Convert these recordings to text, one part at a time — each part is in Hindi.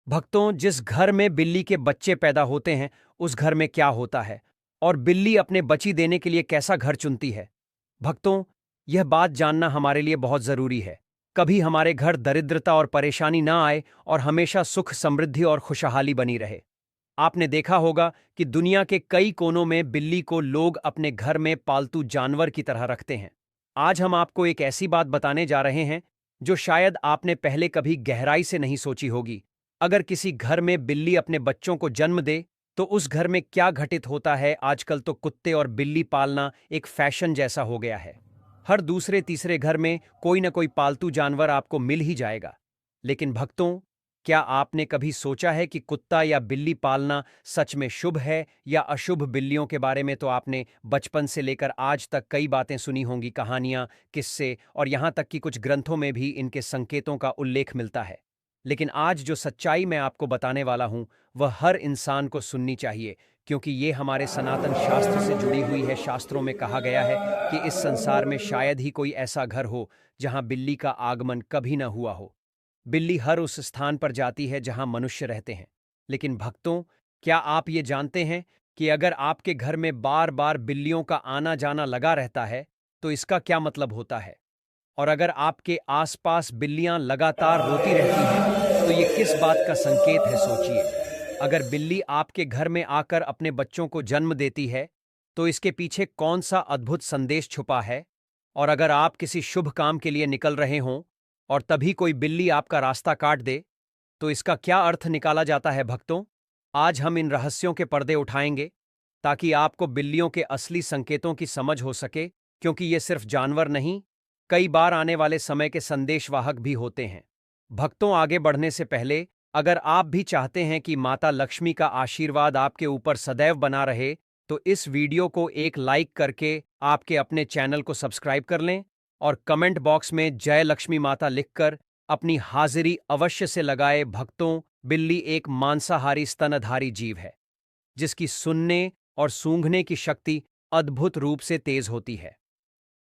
भक्तों, जिस घर में बिल्ली के बच्चे पैदा होते हैं, उस घर में क्या होता है और बिल्ली अपने बच्ची देने के लिए कैसा घर चुनती है? भक्तों, यह बात जानना हमारे लिए बहुत जरूरी है। कभी हमारे घर दरिद्रता और परेशानी ना आए और हमेशा सुख, समृद्धि और खुशहाली बनी रहे। आपने देखा होगा कि दुनिया के कई कोनों में बिल्ली को लोग अपने घर में पालतू जानवर की तरह रखते हैं। आज हम आपको एक ऐसी बात बताने जा रहे हैं जो शायद आपने पहले कभी गहराई से नहीं सोची होगी। अगर किसी घर में बिल्ली अपने बच्चों को जन्म दे, तो उस घर में क्या घटित होता है। आजकल तो कुत्ते और बिल्ली पालना एक फैशन जैसा हो गया है। हर दूसरे तीसरे घर में कोई न कोई पालतू जानवर आपको मिल ही जाएगा। लेकिन भक्तों, क्या आपने कभी सोचा है कि कुत्ता या बिल्ली पालना सच में शुभ है या अशुभ? बिल्लियों के बारे में तो आपने बचपन से लेकर आज तक कई बातें सुनी होंगी, कहानियां, किस्से, और यहां तक कि कुछ ग्रंथों में भी इनके संकेतों का उल्लेख मिलता है। लेकिन आज जो सच्चाई मैं आपको बताने वाला हूं, वह हर इंसान को सुननी चाहिए, क्योंकि ये हमारे सनातन शास्त्र से जुड़ी हुई है। शास्त्रों में कहा गया है कि इस संसार में शायद ही कोई ऐसा घर हो जहां बिल्ली का आगमन कभी न हुआ हो। बिल्ली हर उस स्थान पर जाती है जहां मनुष्य रहते हैं। लेकिन भक्तों, क्या आप ये जानते हैं कि अगर आपके घर में बार बार बिल्लियों का आना जाना लगा रहता है, तो इसका क्या मतलब होता है? और अगर आपके आसपास बिल्लियां लगातार रोती रहती हैं, तो ये किस बात का संकेत है? सोचिए। अगर बिल्ली आपके घर में आकर अपने बच्चों को जन्म देती है, तो इसके पीछे कौन सा अद्भुत संदेश छुपा है? और अगर आप किसी शुभ काम के लिए निकल रहे हों और तभी कोई बिल्ली आपका रास्ता काट दे, तो इसका क्या अर्थ निकाला जाता है? भक्तों, आज हम इन रहस्यों के पर्दे उठाएंगे, ताकि आपको बिल्लियों के असली संकेतों की समझ हो सके, क्योंकि ये सिर्फ जानवर नहीं, कई बार आने वाले समय के संदेशवाहक भी होते हैं। भक्तों, आगे बढ़ने से पहले, अगर आप भी चाहते हैं कि माता लक्ष्मी का आशीर्वाद आपके ऊपर सदैव बना रहे, तो इस वीडियो को एक लाइक करके आपके अपने चैनल को सब्सक्राइब कर लें और कमेंट बॉक्स में जय लक्ष्मी माता लिखकर अपनी हाजिरी अवश्य से लगाए। भक्तों, बिल्ली एक मांसाहारी स्तनधारी जीव है, जिसकी सुनने और सूंघने की शक्ति अद्भुत रूप से तेज होती है।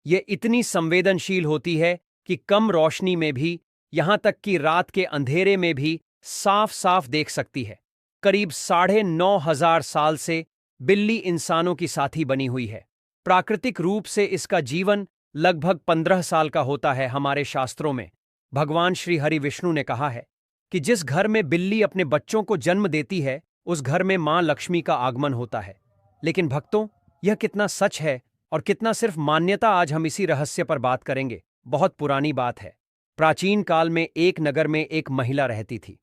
ये इतनी संवेदनशील होती है कि कम रोशनी में भी, यहां तक कि रात के अंधेरे में भी, साफ साफ देख सकती है। करीब 9,500 साल से बिल्ली इंसानों की साथी बनी हुई है। प्राकृतिक रूप से इसका जीवन लगभग 15 साल का होता है। हमारे शास्त्रों में भगवान श्री हरि विष्णु ने कहा है कि जिस घर में बिल्ली अपने बच्चों को जन्म देती है, उस घर में मां लक्ष्मी का आगमन होता है। लेकिन भक्तों, यह कितना सच है और कितना सिर्फ मान्यता, आज हम इसी रहस्य पर बात करेंगे। बहुत पुरानी बात है। प्राचीन काल में एक नगर में एक महिला रहती थी।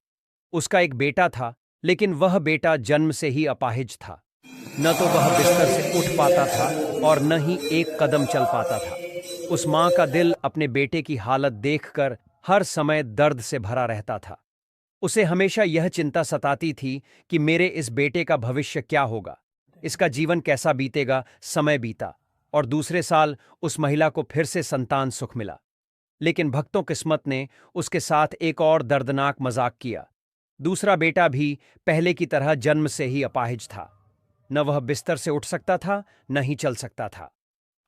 उसका एक बेटा था, लेकिन वह बेटा जन्म से ही अपाहिज था। न तो वह बिस्तर से उठ पाता था और न ही एक कदम चल पाता था। उस मां का दिल अपने बेटे की हालत देखकर हर समय दर्द से भरा रहता था। उसे हमेशा यह चिंता सताती थी कि मेरे इस बेटे का भविष्य क्या होगा, इसका जीवन कैसा बीतेगा। समय बीता और दूसरे साल उस महिला को फिर से संतान सुख मिला। लेकिन भक्तों, किस्मत ने उसके साथ एक और दर्दनाक मजाक किया। दूसरा बेटा भी पहले की तरह जन्म से ही अपाहिज था। न वह बिस्तर से उठ सकता था, न ही चल सकता था।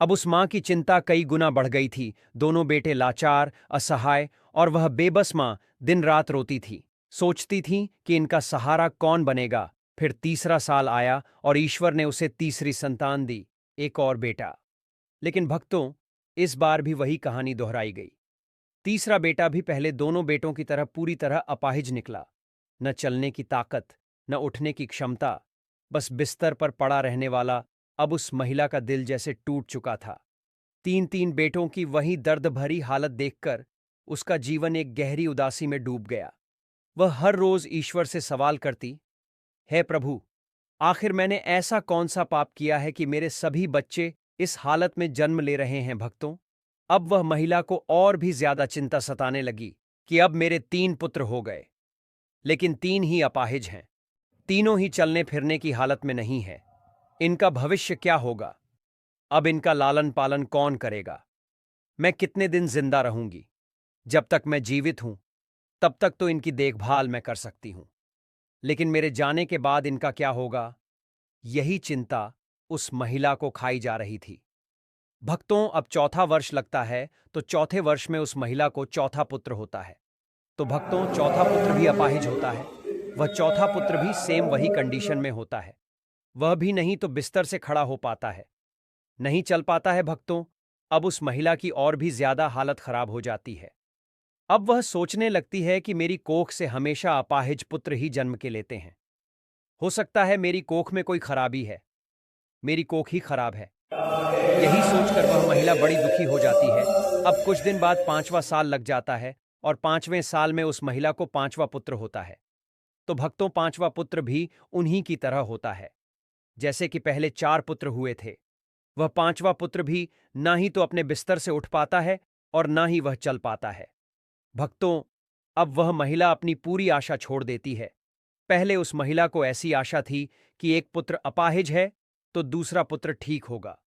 अब उस मां की चिंता कई गुना बढ़ गई थी। दोनों बेटे लाचार, असहाय, और वह बेबस मां दिन रात रोती थी। सोचती थी कि इनका सहारा कौन बनेगा। फिर तीसरा साल आया और ईश्वर ने उसे तीसरी संतान दी, एक और बेटा। लेकिन भक्तों, इस बार भी वही कहानी दोहराई गई। तीसरा बेटा भी पहले दोनों बेटों की तरह पूरी तरह अपाहिज निकला। न चलने की ताकत, न उठने की क्षमता, बस बिस्तर पर पड़ा रहने वाला। अब उस महिला का दिल जैसे टूट चुका था। तीन तीन बेटों की वही दर्द भरी हालत देखकर उसका जीवन एक गहरी उदासी में डूब गया। वह हर रोज ईश्वर से सवाल करती, हे प्रभु, आखिर मैंने ऐसा कौन सा पाप किया है कि मेरे सभी बच्चे इस हालत में जन्म ले रहे हैं? भक्तों, अब वह महिला को और भी ज्यादा चिंता सताने लगी कि अब मेरे 3 पुत्र हो गए, लेकिन 3 ही अपाहिज हैं। तीनों ही चलने फिरने की हालत में नहीं है। इनका भविष्य क्या होगा? अब इनका लालन पालन कौन करेगा? मैं कितने दिन जिंदा रहूंगी? जब तक मैं जीवित हूं, तब तक तो इनकी देखभाल मैं कर सकती हूं, लेकिन मेरे जाने के बाद इनका क्या होगा? यही चिंता उस महिला को खाई जा रही थी। भक्तों, अब चौथा वर्ष लगता है, तो चौथे वर्ष में उस महिला को चौथा पुत्र होता है। तो भक्तों, चौथा पुत्र भी अपाहिज होता है। वह चौथा पुत्र भी सेम वही कंडीशन में होता है। वह भी नहीं तो बिस्तर से खड़ा हो पाता है, नहीं चल पाता है भक्तों। अब उस महिला की और भी ज्यादा हालत खराब हो जाती है। अब वह सोचने लगती है कि मेरी कोख से हमेशा अपाहिज पुत्र ही जन्म के लेते हैं। हो सकता है मेरी कोख में कोई खराबी है, मेरी कोख ही खराब है। यही सोचकर वह महिला बड़ी दुखी हो जाती है। अब कुछ दिन बाद 5वां साल लग जाता है और 5वें साल में उस महिला को 5वां पुत्र होता है। तो भक्तों 5वां पुत्र भी उन्हीं की तरह होता है जैसे कि पहले 4 पुत्र हुए थे। वह 5वां पुत्र भी ना ही तो अपने बिस्तर से उठ पाता है और ना ही वह चल पाता है। भक्तों, अब वह महिला अपनी पूरी आशा छोड़ देती है। पहले उस महिला को ऐसी आशा थी कि एक पुत्र अपाहिज है तो दूसरा पुत्र ठीक होगा।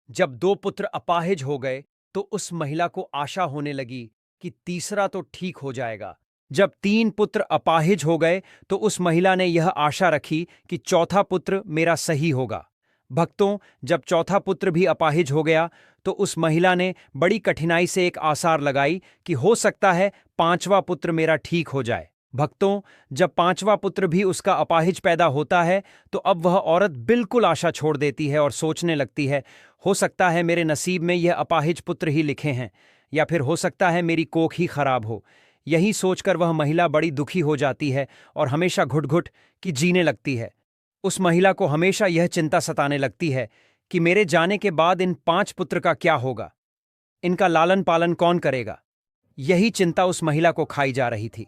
जब 2 पुत्र अपाहिज हो गए तो उस महिला को आशा होने लगी कि तीसरा तो ठीक हो जाएगा। जब 3 पुत्र अपाहिज हो गए तो उस महिला ने यह आशा रखी कि चौथा पुत्र मेरा सही होगा। भक्तों, जब चौथा पुत्र भी अपाहिज हो गया तो उस महिला ने बड़ी कठिनाई से एक आसार लगाई कि हो सकता है 5वां पुत्र मेरा ठीक हो जाए। भक्तों, जब 5वां पुत्र भी उसका अपाहिज पैदा होता है तो अब वह औरत बिल्कुल आशा छोड़ देती है और सोचने लगती है, हो सकता है मेरे नसीब में यह अपाहिज पुत्र ही लिखे हैं, या फिर हो सकता है मेरी कोख ही खराब हो। यही सोचकर वह महिला बड़ी दुखी हो जाती है और हमेशा घुट-घुट की जीने लगती है। उस महिला को हमेशा यह चिंता सताने लगती है कि मेरे जाने के बाद इन 5 पुत्र का क्या होगा, इनका लालन पालन कौन करेगा। यही चिंता उस महिला को खाई जा रही थी।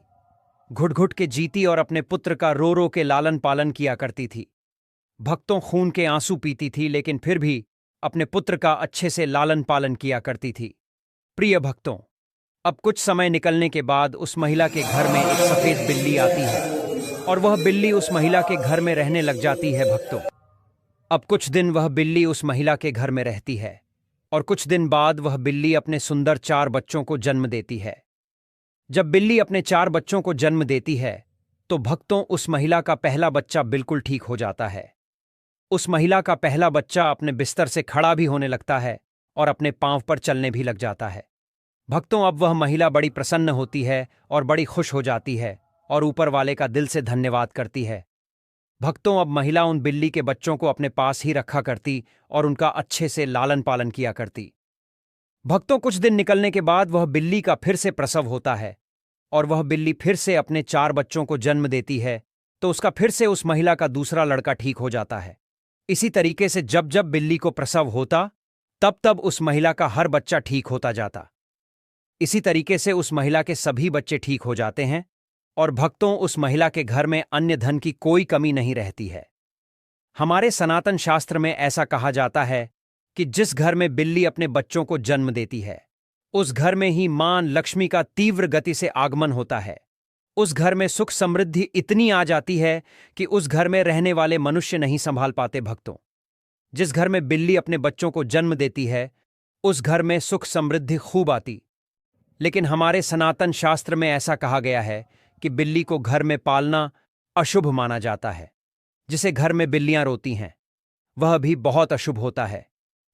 घुट-घुट के जीती और अपने पुत्र का रो रो के लालन पालन किया करती थी। भक्तों, खून के आंसू पीती थी लेकिन फिर भी अपने पुत्र का अच्छे से लालन पालन किया करती थी। प्रिय भक्तों, अब कुछ समय निकलने के बाद उस महिला के घर में एक सफेद बिल्ली आती है और वह बिल्ली उस महिला के घर में रहने लग जाती है। भक्तों, अब कुछ दिन वह बिल्ली उस महिला के घर में रहती है और कुछ दिन बाद वह बिल्ली अपने सुंदर 4 बच्चों को जन्म देती है। जब बिल्ली अपने 4 बच्चों को जन्म देती है तो भक्तों उस महिला का पहला बच्चा बिल्कुल ठीक हो जाता है। उस महिला का पहला बच्चा अपने बिस्तर से खड़ा भी होने लगता है और अपने पांव पर चलने भी लग जाता है। भक्तों, अब वह महिला बड़ी प्रसन्न होती है और बड़ी खुश हो जाती है और ऊपर वाले का दिल से धन्यवाद करती है। भक्तों, अब महिला उन बिल्ली के बच्चों को अपने पास ही रखा करती और उनका अच्छे से लालन पालन किया करती। भक्तों, कुछ दिन निकलने के बाद वह बिल्ली का फिर से प्रसव होता है और वह बिल्ली फिर से अपने 4 बच्चों को जन्म देती है तो उसका फिर से उस महिला का दूसरा लड़का ठीक हो जाता है। इसी तरीके से जब जब बिल्ली को प्रसव होता तब तब उस महिला का हर बच्चा ठीक होता जाता। इसी तरीके से उस महिला के सभी बच्चे ठीक हो जाते हैं और भक्तों उस महिला के घर में अन्य धन की कोई कमी नहीं रहती है। हमारे सनातन शास्त्र में ऐसा कहा जाता है कि जिस घर में बिल्ली अपने बच्चों को जन्म देती है उस घर में ही मां लक्ष्मी का तीव्र गति से आगमन होता है। उस घर में सुख समृद्धि इतनी आ जाती है कि उस घर में रहने वाले मनुष्य नहीं संभाल पाते। भक्तों, जिस घर में बिल्ली अपने बच्चों को जन्म देती है उस घर में सुख समृद्धि खूब आती। लेकिन हमारे सनातन शास्त्र में ऐसा कहा गया है कि बिल्ली को घर में पालना अशुभ माना जाता है। जिसे घर में बिल्लियां रोती हैं वह भी बहुत अशुभ होता है।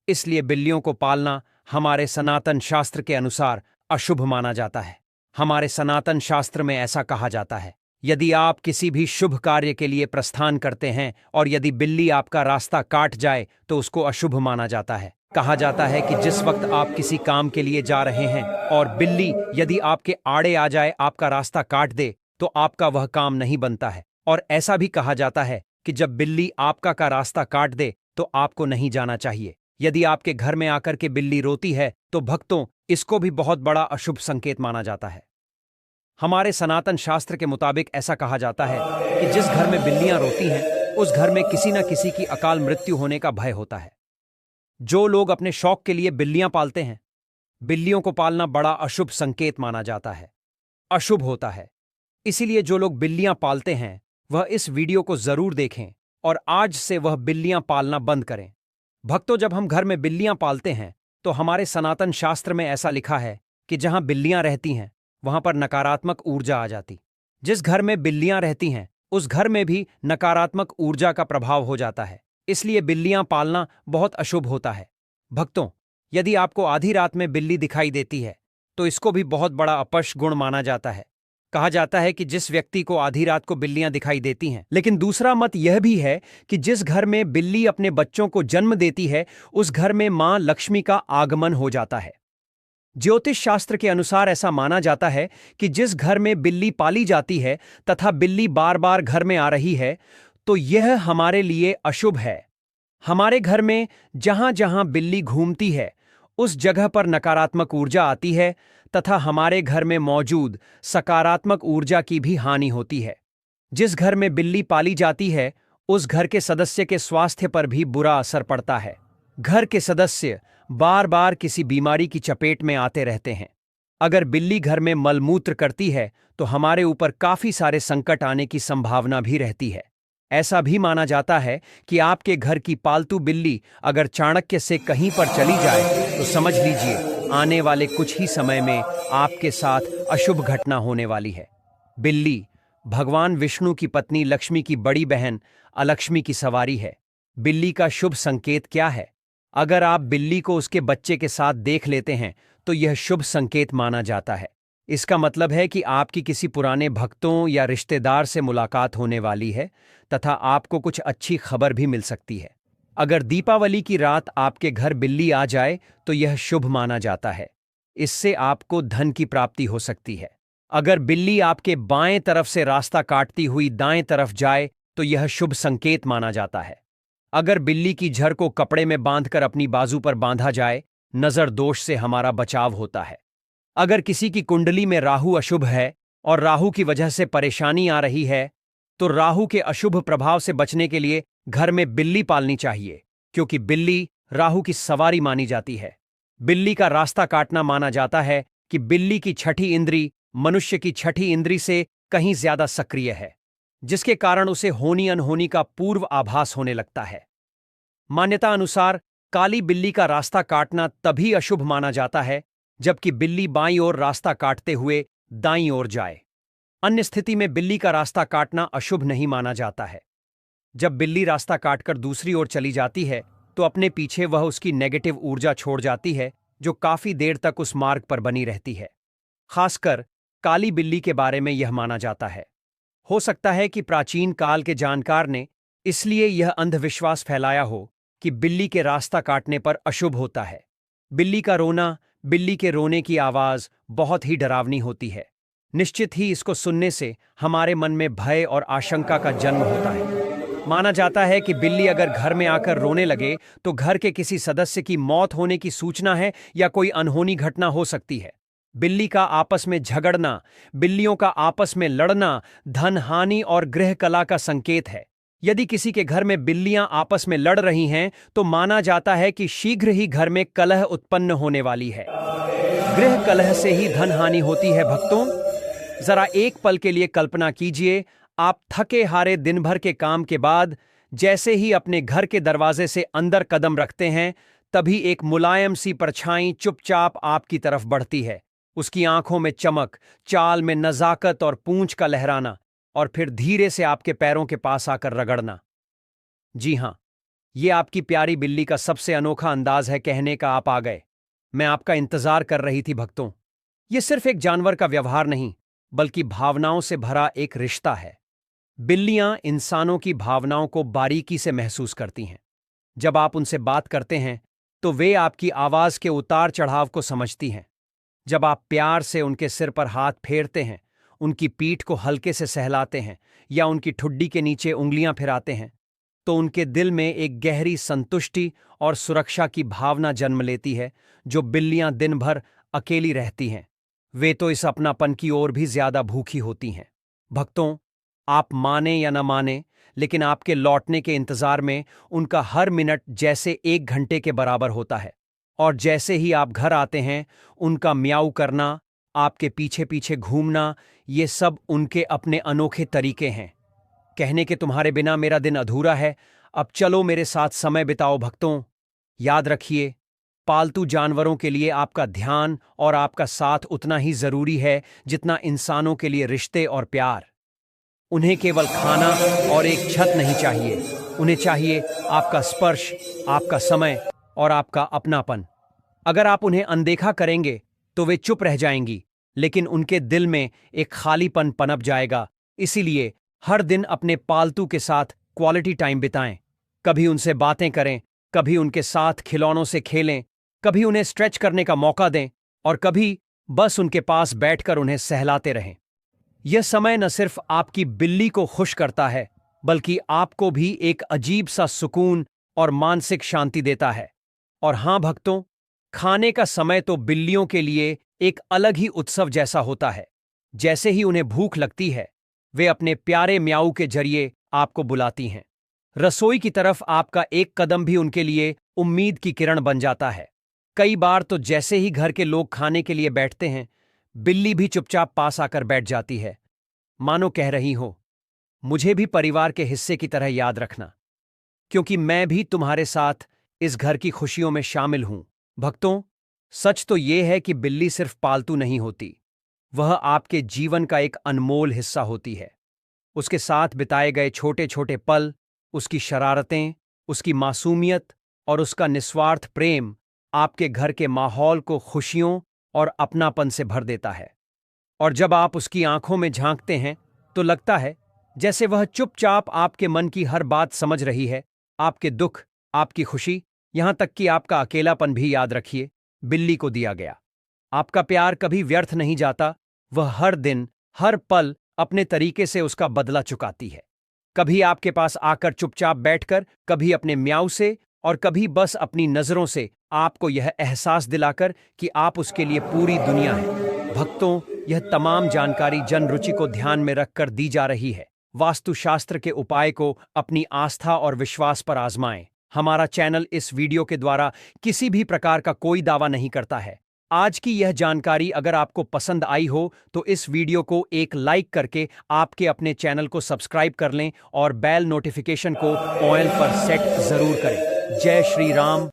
इसलिए बिल्लियों को पालना हमारे सनातन शास्त्र के अनुसार अशुभ माना जाता है। हमारे सनातन शास्त्र में ऐसा कहा जाता है, यदि आप किसी भी शुभ कार्य के लिए प्रस्थान करते हैं और यदि बिल्ली आपका रास्ता काट जाए तो उसको अशुभ माना जाता है। कहा जाता है कि जिस वक्त आप किसी काम के लिए जा रहे हैं और बिल्ली यदि आपके आड़े आ जाए, आपका रास्ता काट दे, तो आपका वह काम नहीं बनता है। और ऐसा भी कहा जाता है कि जब बिल्ली आपका का रास्ता काट दे तो आपको नहीं जाना चाहिए। यदि आपके घर में आकर के बिल्ली रोती है तो भक्तों इसको भी बहुत बड़ा अशुभ संकेत माना जाता है। हमारे सनातन शास्त्र के मुताबिक ऐसा कहा जाता है कि जिस घर में बिल्लियां रोती हैं उस घर में किसी न किसी की अकाल मृत्यु होने का भय होता है। जो लोग अपने शौक के लिए बिल्लियां पालते हैं, बिल्लियों को पालना बड़ा अशुभ संकेत माना जाता है, अशुभ होता है। इसीलिए जो लोग बिल्लियां पालते हैं वह इस वीडियो को जरूर देखें और आज से वह बिल्लियां पालना बंद करें। भक्तों, जब हम घर में बिल्लियां पालते हैं तो हमारे सनातन शास्त्र में ऐसा लिखा है कि जहां बिल्लियां रहती हैं वहां पर नकारात्मक ऊर्जा आ जाती। जिस घर में बिल्लियां रहती हैं उस घर में भी नकारात्मक ऊर्जा का प्रभाव हो जाता है। इसलिए बिल्लियां पालना बहुत अशुभ होता है। भक्तों, यदि आपको आधी रात में बिल्ली दिखाई देती है तो इसको भी बहुत बड़ा अपशगुण माना जाता है। कहा जाता है कि जिस व्यक्ति को आधी रात को बिल्लियां दिखाई देती हैं, लेकिन दूसरा मत यह भी है कि जिस घर में बिल्ली अपने बच्चों को जन्म देती है उस घर में मां लक्ष्मी का आगमन हो जाता है। ज्योतिष शास्त्र के अनुसार ऐसा माना जाता है कि जिस घर में बिल्ली पाली जाती है तथा बिल्ली बार बार घर में आ रही है तो यह हमारे लिए अशुभ है। हमारे घर में जहां जहां बिल्ली घूमती है उस जगह पर नकारात्मक ऊर्जा आती है तथा हमारे घर में मौजूद सकारात्मक ऊर्जा की भी हानि होती है। जिस घर में बिल्ली पाली जाती है उस घर के सदस्य के स्वास्थ्य पर भी बुरा असर पड़ता है। घर के सदस्य बार बार किसी बीमारी की चपेट में आते रहते हैं। अगर बिल्ली घर में मलमूत्र करती है तो हमारे ऊपर काफी सारे संकट आने की संभावना भी रहती है। ऐसा भी माना जाता है कि आपके घर की पालतू बिल्ली अगर चाणक्य से कहीं पर चली जाए तो समझ लीजिए आने वाले कुछ ही समय में आपके साथ अशुभ घटना होने वाली है। बिल्ली भगवान विष्णु की पत्नी लक्ष्मी की बड़ी बहन अलक्ष्मी की सवारी है। बिल्ली का शुभ संकेत क्या है? अगर आप बिल्ली को उसके बच्चे के साथ देख लेते हैं तो यह शुभ संकेत माना जाता है। इसका मतलब है कि आपकी किसी पुराने भक्तों या रिश्तेदार से मुलाकात होने वाली है तथा आपको कुछ अच्छी खबर भी मिल सकती है। अगर दीपावली की रात आपके घर बिल्ली आ जाए तो यह शुभ माना जाता है। इससे आपको धन की प्राप्ति हो सकती है। अगर बिल्ली आपके बाएं तरफ से रास्ता काटती हुई दाएं तरफ जाए तो यह शुभ संकेत माना जाता है। अगर बिल्ली की झर को कपड़े में बांधकर अपनी बाजू पर बांधा जाए, नजर दोष से हमारा बचाव होता है। अगर किसी की कुंडली में राहु अशुभ है और राहु की वजह से परेशानी आ रही है तो राहु के अशुभ प्रभाव से बचने के लिए घर में बिल्ली पालनी चाहिए, क्योंकि बिल्ली राहु की सवारी मानी जाती है। बिल्ली का रास्ता काटना माना जाता है कि बिल्ली की छठी इंद्री मनुष्य की छठी इंद्री से कहीं ज्यादा सक्रिय है, जिसके कारण उसे होनी अनहोनी का पूर्व आभास होने लगता है। मान्यता अनुसार काली बिल्ली का रास्ता काटना तभी अशुभ माना जाता है जबकि बिल्ली बाईं ओर रास्ता काटते हुए दाईं ओर जाए। अन्य स्थिति में बिल्ली का रास्ता काटना अशुभ नहीं माना जाता है। जब बिल्ली रास्ता काटकर दूसरी ओर चली जाती है तो अपने पीछे वह उसकी नेगेटिव ऊर्जा छोड़ जाती है जो काफी देर तक उस मार्ग पर बनी रहती है। खासकर काली बिल्ली के बारे में यह माना जाता है। हो सकता है कि प्राचीन काल के जानकार ने इसलिए यह अंधविश्वास फैलाया हो कि बिल्ली के रास्ता काटने पर अशुभ होता है। बिल्ली का रोना, बिल्ली के रोने की आवाज बहुत ही डरावनी होती है। निश्चित ही इसको सुनने से हमारे मन में भय और आशंका का जन्म होता है। माना जाता है कि बिल्ली अगर घर में आकर रोने लगे तो घर के किसी सदस्य की मौत होने की सूचना है या कोई अनहोनी घटना हो सकती है। बिल्ली का आपस में झगड़ना, बिल्लियों का आपस में लड़ना धन हानि और गृह कला का संकेत है। यदि किसी के घर में बिल्लियां आपस में लड़ रही हैं तो माना जाता है कि शीघ्र ही घर में कलह उत्पन्न होने वाली है। गृह कलह से ही धन हानि होती है। भक्तों, जरा एक पल के लिए कल्पना कीजिए, आप थके हारे दिन भर के काम के बाद जैसे ही अपने घर के दरवाजे से अंदर कदम रखते हैं तभी एक मुलायम सी परछाई चुपचाप आपकी तरफ बढ़ती है। उसकी आंखों में चमक, चाल में नजाकत और पूंछ का लहराना, और फिर धीरे से आपके पैरों के पास आकर रगड़ना। जी हां, यह आपकी प्यारी बिल्ली का सबसे अनोखा अंदाज है कहने का आप आ गए, मैं आपका इंतजार कर रही थी। भक्तों, यह सिर्फ एक जानवर का व्यवहार नहीं बल्कि भावनाओं से भरा एक रिश्ता है। बिल्लियां इंसानों की भावनाओं को बारीकी से महसूस करती हैं। जब आप उनसे बात करते हैं तो वे आपकी आवाज के उतार चढ़ाव को समझती हैं। जब आप प्यार से उनके सिर पर हाथ फेरते हैं, उनकी पीठ को हल्के से सहलाते हैं या उनकी ठुड्डी के नीचे उंगलियां फिराते हैं तो उनके दिल में एक गहरी संतुष्टि और सुरक्षा की भावना जन्म लेती है। जो बिल्लियां दिन भर अकेली रहती हैं वे तो इस अपनापन की ओर भी ज्यादा भूखी होती हैं। भक्तों, आप माने या न माने, लेकिन आपके लौटने के इंतजार में उनका हर मिनट जैसे 1 घंटे के बराबर होता है। और जैसे ही आप घर आते हैं उनका म्याऊ करना, आपके पीछे पीछे घूमना, ये सब उनके अपने अनोखे तरीके हैं कहने के तुम्हारे बिना मेरा दिन अधूरा है, अब चलो मेरे साथ समय बिताओ। भक्तों, याद रखिए, पालतू जानवरों के लिए आपका ध्यान और आपका साथ उतना ही जरूरी है जितना इंसानों के लिए रिश्ते और प्यार। उन्हें केवल खाना और एक छत नहीं चाहिए, उन्हें चाहिए आपका स्पर्श, आपका समय और आपका अपनापन। अगर आप उन्हें अनदेखा करेंगे तो वे चुप रह जाएंगी, लेकिन उनके दिल में एक खालीपन पनप जाएगा। इसीलिए हर दिन अपने पालतू के साथ क्वालिटी टाइम बिताएं। कभी उनसे बातें करें, कभी उनके साथ खिलौनों से खेलें, कभी उन्हें स्ट्रेच करने का मौका दें और कभी बस उनके पास बैठकर उन्हें सहलाते रहें। यह समय न सिर्फ आपकी बिल्ली को खुश करता है, बल्कि आपको भी एक अजीब सा सुकून और मानसिक शांति देता है। और हां भक्तों, खाने का समय तो बिल्लियों के लिए एक अलग ही उत्सव जैसा होता है। जैसे ही उन्हें भूख लगती है, वे अपने प्यारे म्याऊ के जरिए आपको बुलाती हैं। रसोई की तरफ आपका एक कदम भी उनके लिए उम्मीद की किरण बन जाता है। कई बार तो जैसे ही घर के लोग खाने के लिए बैठते हैं, बिल्ली भी चुपचाप पास आकर बैठ जाती है, मानो कह रही हो, मुझे भी परिवार के हिस्से की तरह याद रखना, क्योंकि मैं भी तुम्हारे साथ इस घर की खुशियों में शामिल हूं। भक्तों, सच तो यह है कि बिल्ली सिर्फ पालतू नहीं होती, वह आपके जीवन का एक अनमोल हिस्सा होती है। उसके साथ बिताए गए छोटे छोटे पल, उसकी शरारतें, उसकी मासूमियत और उसका निस्वार्थ प्रेम आपके घर के माहौल को खुशियों और अपनापन से भर देता है। और जब आप उसकी आंखों में झांकते हैं, तो लगता है जैसे वह चुपचाप आपके मन की हर बात समझ रही है, आपके दुख, आपकी खुशी, यहां तक कि आपका अकेलापन भी। याद रखिए, बिल्ली को दिया गया आपका प्यार कभी व्यर्थ नहीं जाता। वह हर दिन, हर पल अपने तरीके से उसका बदला चुकाती है। कभी आपके पास आकर चुपचाप बैठकर, कभी अपने म्याऊ से, और कभी बस अपनी नजरों से आपको यह एहसास दिलाकर कि आप उसके लिए पूरी दुनिया है। भक्तों, यह तमाम जानकारी जन रुचि को ध्यान में रखकर दी जा रही है। वास्तुशास्त्र के उपाय को अपनी आस्था और विश्वास पर आजमाएं। हमारा चैनल इस वीडियो के द्वारा किसी भी प्रकार का कोई दावा नहीं करता है। आज की यह जानकारी अगर आपको पसंद आई हो तो इस वीडियो को एक लाइक करके आपके अपने चैनल को सब्सक्राइब कर लें और बेल नोटिफिकेशन को ऑल पर सेट जरूर करें। जय श्री राम।